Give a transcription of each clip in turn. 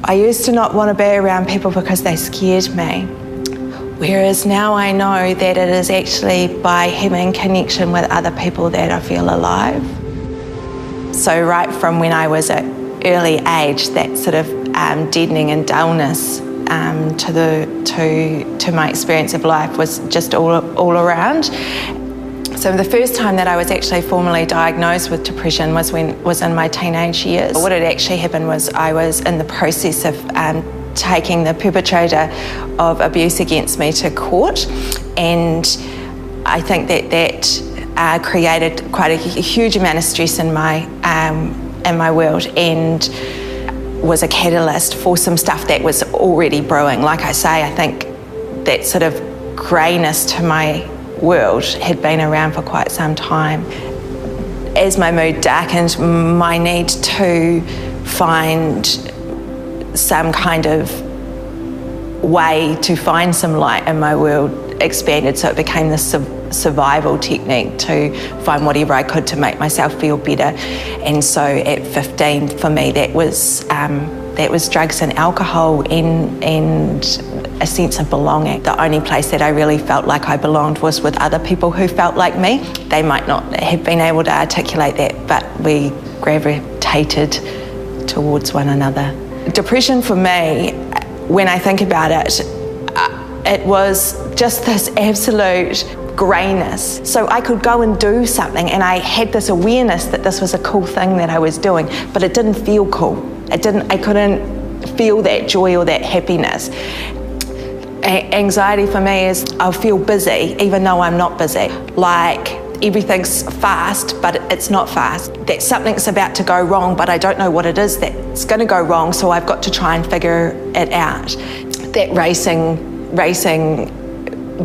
I used to not want to be around people because they scared me. Whereas now I know that it is actually by having connection with other people that I feel alive. So right from when I was at early age, that sort of deadening and dullness to my experience of life was just all around. So the first time that I was actually formally diagnosed with depression was in my teenage years. What had actually happened was I was in the process of taking the perpetrator of abuse against me to court, and I think that created quite a huge amount of stress in my world, and was a catalyst for some stuff that was already brewing. Like I say, I think that sort of greyness to my world had been around for quite some time. As my mood darkened, my need to find some kind of way to find some light in my world expanded, so it became this survival technique to find whatever I could to make myself feel better. And so at 15, for me, that was drugs and alcohol and a sense of belonging. The only place that I really felt like I belonged was with other people who felt like me. They might not have been able to articulate that, but we gravitated towards one another. Depression for me, when I think about it, it was just this absolute greyness. So I could go and do something, and I had this awareness that this was a cool thing that I was doing, but it didn't feel cool. I couldn't feel that joy or that happiness. Anxiety for me is I'll feel busy even though I'm not busy. Like everything's fast, but it's not fast. That something's about to go wrong, but I don't know what it is that's going to go wrong, so I've got to try and figure it out. That racing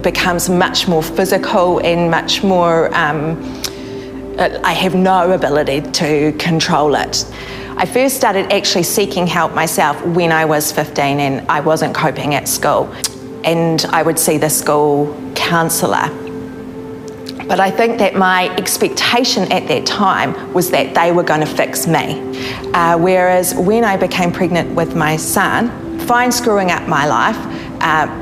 becomes much more physical and much more, I have no ability to control it. I first started actually seeking help myself when I was 15 and I wasn't coping at school. And I would see the school counsellor. But I think that my expectation at that time was that they were going to fix me. Whereas when I became pregnant with my son, fine screwing up my life,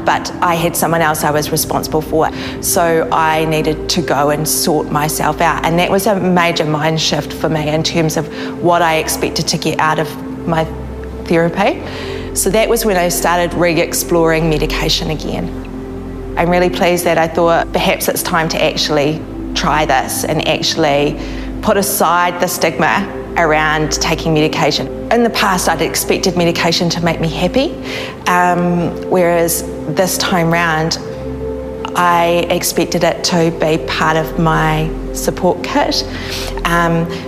but I had someone else I was responsible for. So I needed to go and sort myself out. And that was a major mind shift for me in terms of what I expected to get out of my therapy. So that was when I started re-exploring medication again. I'm really pleased that I thought perhaps it's time to actually try this and actually put aside the stigma around taking medication. In the past, I'd expected medication to make me happy, whereas this time round, I expected it to be part of my support kit.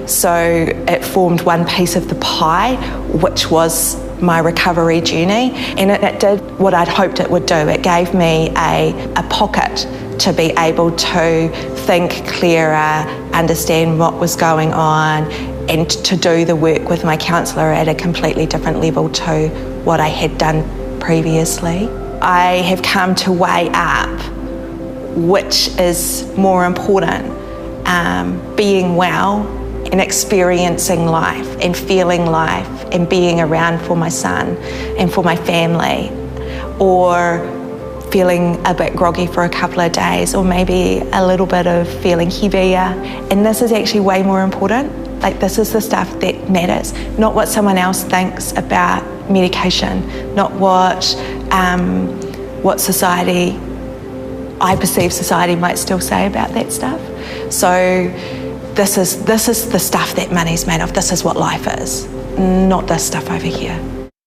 So it formed one piece of the pie, which was my recovery journey, and it did what I'd hoped it would do. It gave me a pocket to be able to think clearer, understand what was going on, and to do the work with my counsellor at a completely different level to what I had done previously. I have come to weigh up which is more important, being well and experiencing life and feeling life and being around for my son and for my family, or feeling a bit groggy for a couple of days, or maybe a little bit of feeling heavier. And this is actually way more important. Like, this is the stuff that matters, not what someone else thinks about medication, not what society, I perceive society might still say about that stuff. So this is the stuff that money's made of. This is what life is, not this stuff over here.